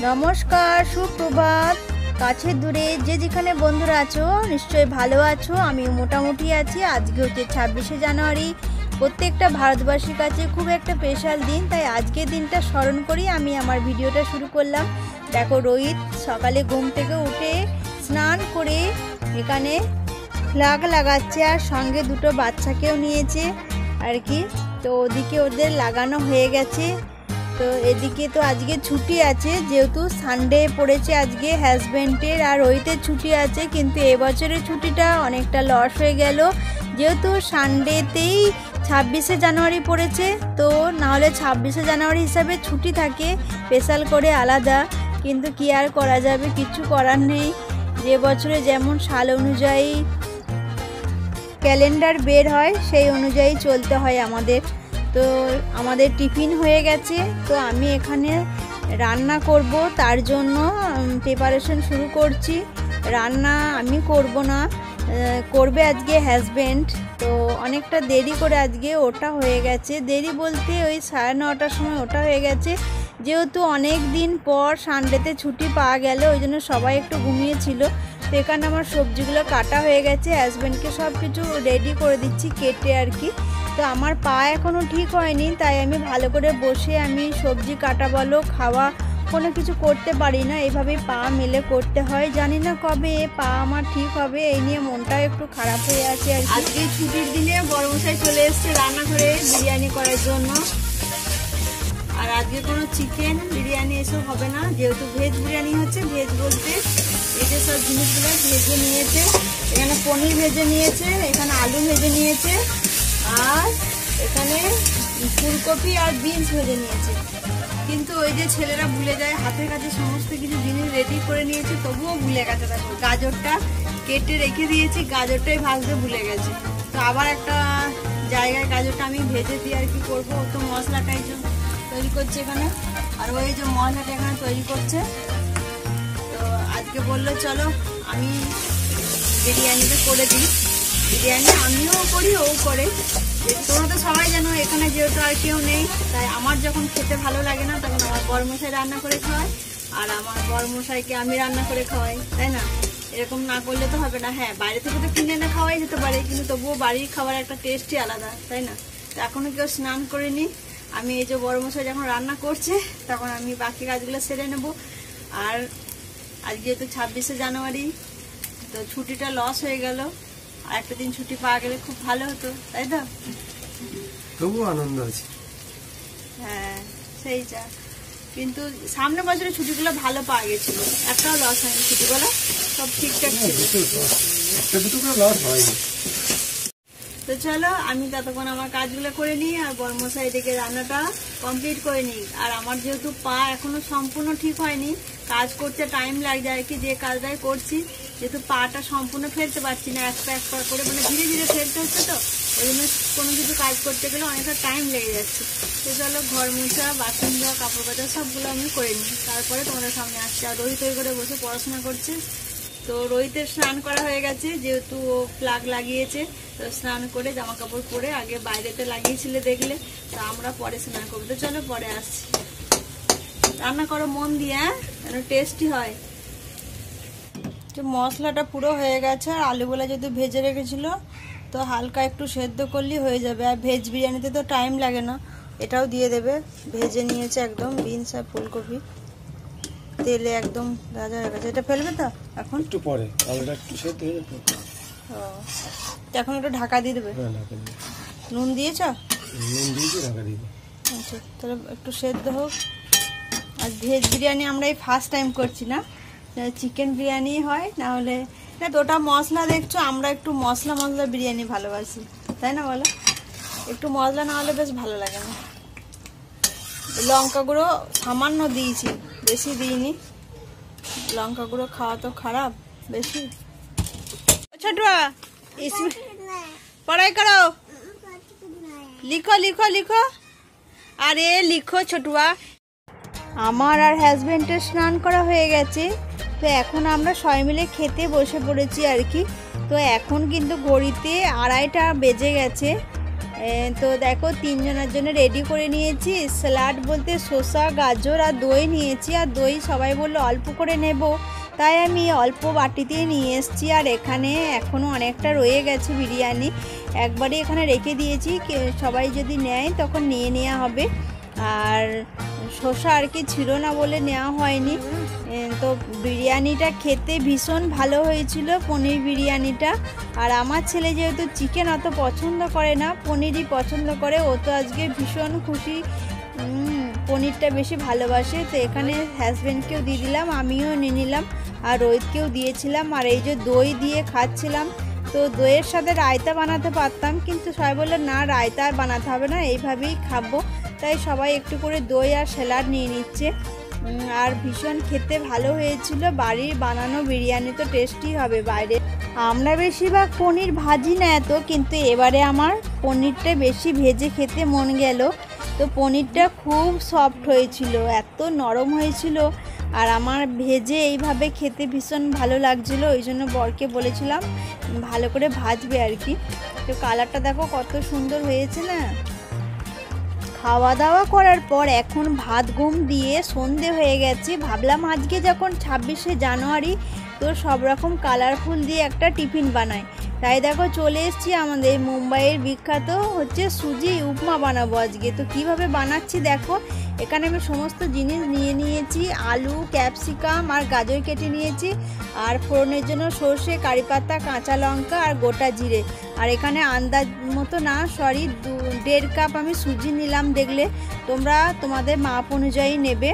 নমস্কার, সুপ্রভাত। কাছে দূরে যে যেখানে বন্ধুরা আছো নিশ্চয়ই ভালো আছো। আমি মোটামুটি আছি। আজকে হচ্ছে 26শে জানুয়ারি। প্রত্যেকটা ভারতবাসীর কাছে খুব একটা স্পেশাল দিন, তাই আজকের দিনটা স্মরণ করি আমি আমার ভিডিওটা শুরু করলাম। দেখো, রোহিত সকালে ঘুম থেকে উঠে স্নান করে এখানে ফ্ল্যাগ লাগাচ্ছে, আর সঙ্গে দুটো বাচ্চাকেও নিয়েছে আর কি। তো ওদিকে ওদের লাগানো হয়ে গেছে। তো এদিকে তো আজকে ছুটি আছে, যেহেতু সানডে পড়েছে আজকে হাজব্যান্ডের আর রোহিতের ছুটি আছে, কিন্তু এবছরের ছুটিটা অনেকটা লস হয়ে গেল, যেহেতু সানডেতেই 26শে জানুয়ারি পড়েছে। তো নাহলে 26শে জানুয়ারি হিসাবে ছুটি থাকে স্পেশাল করে আলাদা, কিন্তু কি আর করা যাবে, কিছু করার নেই। যে বছরে যেমন সাল অনুযায়ী ক্যালেন্ডার বের হয় সেই অনুযায়ী চলতে হয় আমাদের। তো আমাদের টিফিন হয়ে গেছে, তো আমি এখানে রান্না করব, তার জন্য প্রিপারেশন শুরু করছি। রান্না আমি করব না, করবে আজকে হাজব্যান্ড। তো অনেকটা দেরি করে আজকে ওটা হয়ে গেছে, দেরি বলতে ওই 9:30টার সময় ওটা হয়ে গেছে, যেহেতু অনেক দিন পর সানডেতে ছুটি পাওয়া গেল, ওই জন্য সবাই একটু ঘুমিয়েছিল। তো এখানে আমার সবজিগুলো কাটা হয়ে গেছে, হাজব্যান্ডকে সব কিছু রেডি করে দিচ্ছি কেটে আর কি। তো আমার পা এখনও ঠিক হয়নি, তাই আমি ভালো করে বসে আমি সবজি কাটা বলো খাওয়া কোনো কিছু করতে পারি না, এইভাবেই পা মেলে করতে হয়। জানি না কবে পা আমার ঠিক হবে, এই নিয়ে মনটা একটু খারাপ হয়ে আছে আর কি। আজকে ছুটির দিনে বড়মশাই চলে এসছে রান্নাঘরে বিরিয়ানি করার জন্য, আর আজকে কোনো চিকেন বিরিয়ানি এসব হবে না, যেহেতু ভেজ বিরিয়ানি হচ্ছে। ভেজ বলতে এই যে সব জিনিসগুলো ভেজে নিয়েছে, এখানে পনির ভেজে নিয়েছে, এখানে আলু ভেজে নিয়েছে, আর এখানে ফুলকপি আর বিনস ভেজে নিয়েছে। কিন্তু ওই যে ছেলেরা ভুলে যায়, হাতের কাছে সমস্ত কিছু জিনিস রেডি করে নিয়েছে, তবুও ভুলে গেছে। দেখো, গাজরটা কেটে রেখে দিয়েছি, গাজরটাই ভাজতে ভুলে গেছে। তো আবার একটা জায়গায় গাজরটা আমি ভেজে দিয়ে আর কি করবো। ও তো মশলাটাই তৈরি করছে এখানে, আর ওই যে মশলাটা এখানে তৈরি করছে। তো আজকে বললো চলো আমি বিরিয়ানিটা করে দিই। বিরিয়ানি আমিও করি, ও করে। তোমরা তো সবাই জানো এখানে যেহেতু আর কেউ নেই, তাই আমার যখন খেতে ভালো লাগে না তখন আমার বড়মশাই রান্না করে খাওয়ায়, আর আমার বড়মশাইকে আমি রান্না করে খাওয়াই, তাই না? এরকম না করলে তো হবে না। হ্যাঁ, বাইরে থেকে তো কিনে এনে খাওয়াই যেতে পারে, কিন্তু তবুও বাড়ির খাবার একটা টেস্টই আলাদা, তাই না? তো এখনো কেউ স্নান করিনি। আমি এই যে বড়মশাই যখন রান্না করছে তখন আমি বাকি কাজগুলো সেরে নেব। আর আজকে যেহেতু 26শে জানুয়ারি, তো ছুটিটা লস হয়ে গেল। আর একটা দিন ছুটি পাওয়া গেলে খুব ভালো হতো, তাই তো? তবু আনন্দ আছে। হ্যাঁ, সেইটা। কিন্তু সামনে বছরে ছুটিগুলো ভালো পাওয়া গেছিল, একটাও লস হয়নি, ছুটিগুলো সব ঠিকঠাক ছিল। তো চলো আমি ততক্ষণ আমার কাজগুলো করে নিই, আর বড়মশাই থেকে রান্নাটা কমপ্লিট করে নিই। আর আমার যেহেতু পা এখনো সম্পূর্ণ ঠিক হয়নি, কাজ করতে টাইম লাগছে আর কি, যে কাজটাই করছি, যেহেতু পাটা সম্পূর্ণ ফেলতে পারছি না, একটা একটা করে, মানে ধীরে ধীরে ফেলতে হচ্ছে, তো ওই জন্য কোনো কিছু কাজ করতে গেলে অনেকটা টাইম লেগে যাচ্ছে। তো চলো ঘর মোছা, বাসন ধোয়া, কাপড় কাচা সবগুলো আমি করে নিই, তারপরে তোমাদের সামনে আসছি। আর রোহিত করে বসে পড়াশোনা করছে। তো রোহিতের স্নান করা হয়ে গেছে, যেহেতু ও প্লাগ লাগিয়েছে, তো স্নান করে জামা কাপড় পরে, আগে বাইরেতে লাগিয়েছিলে দেখলে, তো আমরা পরে স্নান করবো। তো চলো পরে আসছি। রান্না করো মন দিয়ে, হ্যাঁ, যেন টেস্টি হয়। তো মশলাটা পুরো হয়ে গেছে, আর আলুগুলো যেহেতু ভেজে রেখেছিল, তো হালকা একটু সেদ্ধ করলেই হয়ে যাবে। আর ভেজ বিরিয়ানিতে তো টাইম লাগে না, এটাও দিয়ে দেবে। ভেজে নিয়েছে একদম বিনস আর ফুলকপি, তেলে একদম ভাজা হয়ে গেছে। এটা ফেলবে তো এখন? একটু পরে, আলুটা একটু সেদ্ধ হয়ে যাবে। ও, এখন একটু ঢাকা দিয়ে দেবে? নুন দিয়েছ? নুন দিয়েছি, ঢাকা দিয়ে দেবে। আচ্ছা, তাহলে একটু সেদ্ধ হোক। আর ভেজ বিরিয়ানি আমরা এই ফার্স্ট টাইম করছি না, চিকেন বিরিয়ানি হয়, না হলে না। তো ওটা মশলা দেখছো, আমরা একটু মশলা বিরিয়ানি ভালোবাসি, তাই না বলো? একটু মশলা না হলে বেশ ভালো লাগে না। লঙ্কা গুঁড়ো সামান্য দিয়েছি, বেশি দিইনি। লঙ্কা গুঁড়ো খাওয়া তো খারাপ বেশি। ছোটুয়া পড়াই করো, লিখো লিখো লিখো, আরে লিখো ছোটুয়া। আমার আর হাজব্যান্ডের স্নান করা হয়ে গেছে, তো এখন আমরা সবাই মিলে খেতে বসে পড়েছি আর কি। তো এখন কিন্তু ঘড়িতে 2:30 বেজে গেছে। তো দেখো 3 জনের জন্য রেডি করে নিয়েছি। স্যালাড বলতে শসা, গাজর আর দই নিয়েছি। আর দই সবাই বললো অল্প করে নেব, তাই আমি অল্প বাটিতেই নিয়ে এসেছি। আর এখানে এখনও অনেকটা রয়ে গেছে বিরিয়ানি, একবারে এখানে রেখে দিয়েছি, সবাই যদি নেয় তখন নিয়ে নেওয়া হবে। আর শসা আর কি ছিল না বলে নেওয়া হয়নি। তো বিরিয়ানিটা খেতে ভীষণ ভালো হয়েছিল, পনির বিরিয়ানিটা। আর আমার ছেলে যেহেতু চিকেন অত পছন্দ করে না, পনিরই পছন্দ করে, ও তো আজকে ভীষণ খুশি, পনিরটা বেশি ভালোবাসে। তো এখানে হাজব্যান্ডকেও দিয়ে দিলাম, আমিও নিয়ে নিলাম, আর রোহিতকেও দিয়েছিলাম। আর এই যে দই দিয়ে খাচ্ছিলাম, তো দইয়ের সাথে রায়তা বানাতে পারতাম, কিন্তু সবাই বললো না রায়তা আর বানাতে হবে না, এইভাবেই খাবো। তাই সবাই একটু করে দই আর স্যালাড নিয়ে নিচ্ছে। আর ভীষণ খেতে ভালো হয়েছিল। বাড়ির বানানো বিরিয়ানি তো টেস্টি হবে, বাইরে আমরা বেশিরভাগ পনির ভাজি না এত, কিন্তু এবারে আমার পনিরটা বেশি ভেজে খেতে মন গেল। তো পনিরটা খুব সফট হয়েছিল, এত নরম হয়েছিল। আর আমার ভেজে এইভাবে খেতে ভীষণ ভালো লাগছিলো, ওই জন্য বরকে বলেছিলাম ভালো করে ভাজবে আর কি। তো কালারটা দেখো কত সুন্দর হয়েছে না। খাওয়া দাওয়া করার পর এখন ভাত ঘুম দিয়ে সন্ধে হয়ে গেছে। ভাবলাম আজকে যখন 26শে জানুয়ারি, তো সব রকম কালারফুল দিয়ে একটা টিফিন বানাই। তাই দেখো চলে এসেছি আমাদের মুম্বাইয়ের বিখ্যাত হচ্ছে সুজি উপমা বানাবো আজকে। তো কিভাবে বানাচ্ছি দেখো, এখানে আমি সমস্ত জিনিস নিয়ে নিয়েছি, আলু, ক্যাপসিকাম আর গাজর কেটে নিয়েছি। আর ফোড়নের জন্য সর্ষে, কারিপাতা, কাঁচা লঙ্কা আর গোটা জিরে। আর এখানে আন্দাজ মতো না, সরি 1.5 কাপ আমি সুজি নিলাম, দেখলে তোমরা তোমাদের মাপ অনুযায়ী নেবে।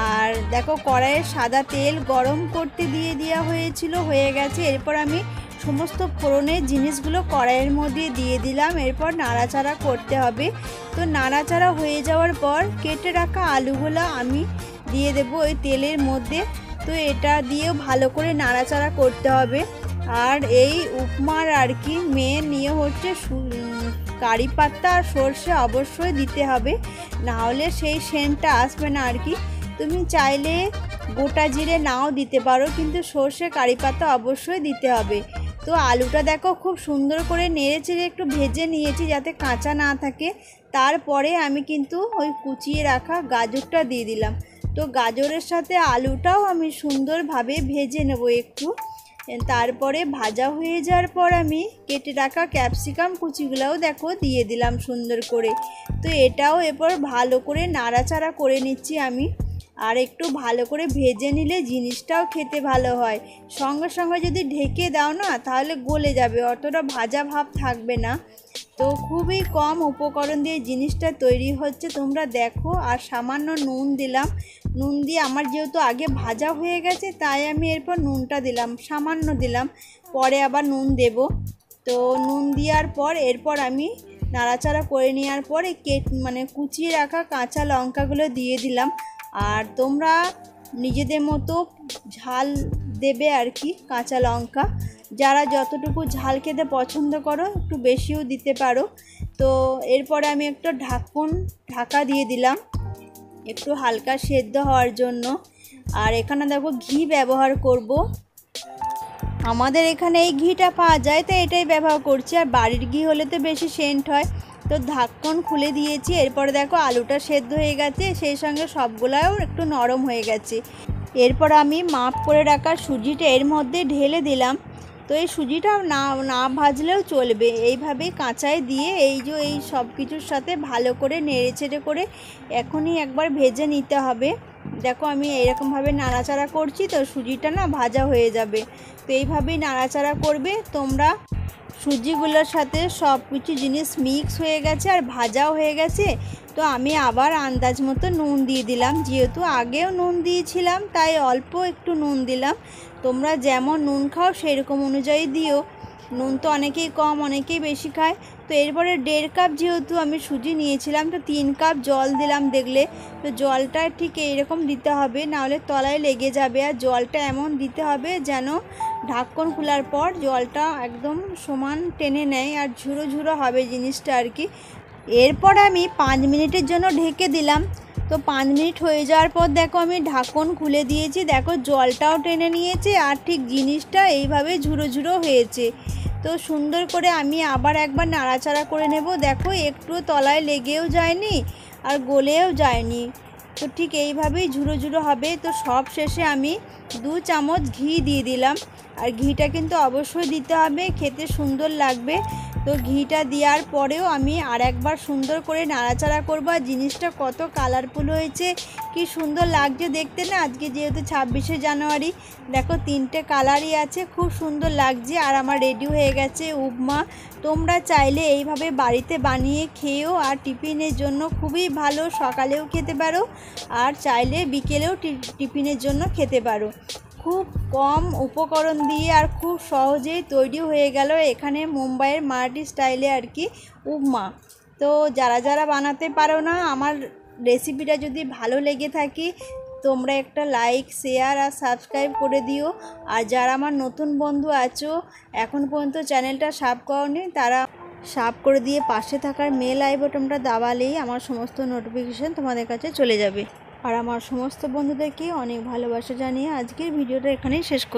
আর দেখো কড়াইয়ে সাদা তেল গরম করতে দিয়ে দেওয়া হয়েছিল, হয়ে গেছে। এরপর আমি সমস্ত ফোড়নের জিনিসগুলো কড়াইয়ের মধ্যে দিয়ে দিলাম, এরপর নাড়াচাড়া করতে হবে। তো নাড়াচাড়া হয়ে যাওয়ার পর কেটে রাখা আলুগুলো আমি দিয়ে দেবো ওই তেলের মধ্যে। তো এটা দিয়েও ভালো করে নাড়াচাড়া করতে হবে। আর এই উপমার আর কি মেন নিয়ে হচ্ছে কারি পাতা আর সর্ষে অবশ্যই দিতে হবে, না হলে সেই সেন্টটা আসবে না আর কি। তুমি চাইলে গোটা জিরে নাও দিতে পারো, কিন্তু সর্ষে কারি পাতা অবশ্যই দিতে হবে। তো আলুটা দেখো খুব সুন্দর করে নেড়ে চেড়ে একটু ভেজে নিয়েছি যাতে কাঁচা না থাকে। তারপরে আমি কিন্তু ওই কুচিয়ে রাখা গাজরটা দিয়ে দিলাম। তো গাজরের সাথে আলুটাও আমি সুন্দরভাবে ভেজে নেব একটু। তারপরে ভাজা হয়ে যাওয়ার পর আমি কেটে রাখা ক্যাপসিকাম কুচিগুলোও দেখো দিয়ে দিলাম সুন্দর করে। তো এটাও এরপর ভালো করে নাড়াচাড়া করে নিচ্ছি আমি। আর একটু ভালো করে ভেজে নিলে জিনিসটাও খেতে ভালো হয়। সঙ্গে সঙ্গে যদি ঢেকে দাও না, তাহলে গলে যাবে, অতটা ভাজা ভাব থাকবে না। তো খুবই কম উপকরণ দিয়ে জিনিসটা তৈরি হচ্ছে, তোমরা দেখো। আর সামান্য নুন দিলাম, নুন দিয়ে আমার যেহেতু আগে ভাজা হয়ে গেছে, তাই আমি এরপর নুনটা দিলাম, সামান্য দিলাম, পরে আবার নুন দেব। তো নুন দেওয়ার পর এরপর আমি নাড়াচাড়া করে নেওয়ার পরে কুচিয়ে রাখা কাঁচা লঙ্কাগুলো দিয়ে দিলাম। আর তোমরা নিজেদের মতো ঝাল দেবে আর কি, কাঁচা লঙ্কা যারা যতটুকু ঝাল খেতে পছন্দ করো একটু বেশিও দিতে পারো। তো এরপরে আমি একটা ঢাকা দিয়ে দিলাম একটু হালকা সেদ্ধ হওয়ার জন্য। আর এখানে দেখো ঘি ব্যবহার করব, আমাদের এখানে এই ঘিটা পাওয়া যায়, তো এটাই ব্যবহার করছি। আর বাড়ির ঘি হলে তো বেশি সেন্ট হয়। তো ঢাকন খুলে দিয়েছি। এরপরে দেখো আলুটা সেদ্ধ হয়ে গেছে, সেই সঙ্গে সবগুলাও একটু নরম হয়ে গেছে। এরপর আমি মাপ করে রাখা সুজিটা এর মধ্যে ঢেলে দিলাম। তো এই সুজিটা না ভাজলেও চলবে, এইভাবে কাঁচায় দিয়ে এই সব কিছুর সাথে ভালো করে নেড়েচেড়ে করে এখনই একবার ভেজে নিতে হবে। দেখো আমি এরকমভাবে নাড়াচাড়া করছি, তো সুজিটা না ভাজা হয়ে যাবে। তো এইভাবেই নাড়াচাড়া করবে তোমরা। সুজিগুলোর সাথে সব কিছু জিনিস মিক্স হয়ে গেছে আর ভাজাও হয়ে গেছে। তো আমি আবার আন্দাজ মতো নুন দিয়ে দিলাম, যেহেতু আগেও নুন দিয়েছিলাম তাই অল্প একটু নুন দিলাম। তোমরা যেমন নুন খাও সেরকম অনুযায়ী দিও, নুন তো অনেকেই কম অনেকেই বেশি খায়। তো এরপরে 1.5 কাপ যেহেতু আমি সুজি নিয়েছিলাম, তো 3 কাপ জল দিলাম, দেখলে। তো জলটা ঠিক এইরকম দিতে হবে, নাহলে তলায় লেগে যাবে। আর জলটা এমন দিতে হবে যেন ঢাকন খোলার পর জলটা একদম সমান টেনে নেয় আর ঝুরো ঝুরো হবে জিনিসটা আর কি। এরপর আমি 5 মিনিটের জন্য ঢেকে দিলাম। তো 5 মিনিট হয়ে যাওয়ার পর দেখো আমি ঢাকন খুলে দিয়েছি, দেখো জলটাও টেনে নিয়েছে আর ঠিক জিনিসটা এইভাবে ঝুরো ঝুরো হয়েছে। তো সুন্দর করে আমি আবার একবার নাড়াচাড়া করে নেব। দেখো একটুও তলায় লেগেও যায়নি আর গলেও যায়নি। তো ঠিক এইভাবেই ঝুড়ো ঝুড়ো হবে। তো সব শেষে আমি 2 চামচ ঘি দিয়ে দিলাম, আর ঘিটা কিন্তু অবশ্যই দিতে হবে, খেতে সুন্দর লাগবে। তো ঘিটা দেওয়ার পরেও আমি আর একবার সুন্দর করে নাড়াচাড়া করবো। আর জিনিসটা কত কালারফুল হয়েছে, কি সুন্দর লাগছে দেখতে না। আজকে যেহেতু 26শে জানুয়ারি, দেখো 3টে কালারই আছে, খুব সুন্দর লাগছে। আর আমার রেডি হয়ে গেছে উপমা। তোমরা চাইলে এইভাবে বাড়িতে বানিয়ে খেয়েও, আর টিফিনের জন্য খুবই ভালো, সকালেও খেতে পারো আর চাইলে বিকেলেও টিফিনের জন্য খেতে পারো। খুব কম উপকরণ দিয়ে আর খুব সহজেই তৈরি হয়ে গেল এখানে মুম্বাইয়ের মারাঠি স্টাইলে আর কি উপমা। তো যারা যারা বানাতে পারো না, আমার রেসিপিটা যদি ভালো লেগে থাকে তোমরা একটা লাইক, শেয়ার আর সাবস্ক্রাইব করে দিও। আর যারা আমার নতুন বন্ধু আছো, এখন পর্যন্ত চ্যানেলটা সাবস্ক্রাইব করনি, তারা সাবস্ক্রাইব করে দিয়ে পাশে থাকার বেল আই বাটনটা দাবালেই আমার সমস্ত নোটিফিকেশান তোমাদের কাছে চলে যাবে। আর আমার সমস্ত বন্ধুদেরকে অনেক ভালোবাসা জানিয়ে আজকের ভিডিওটা এখানেই শেষ করি।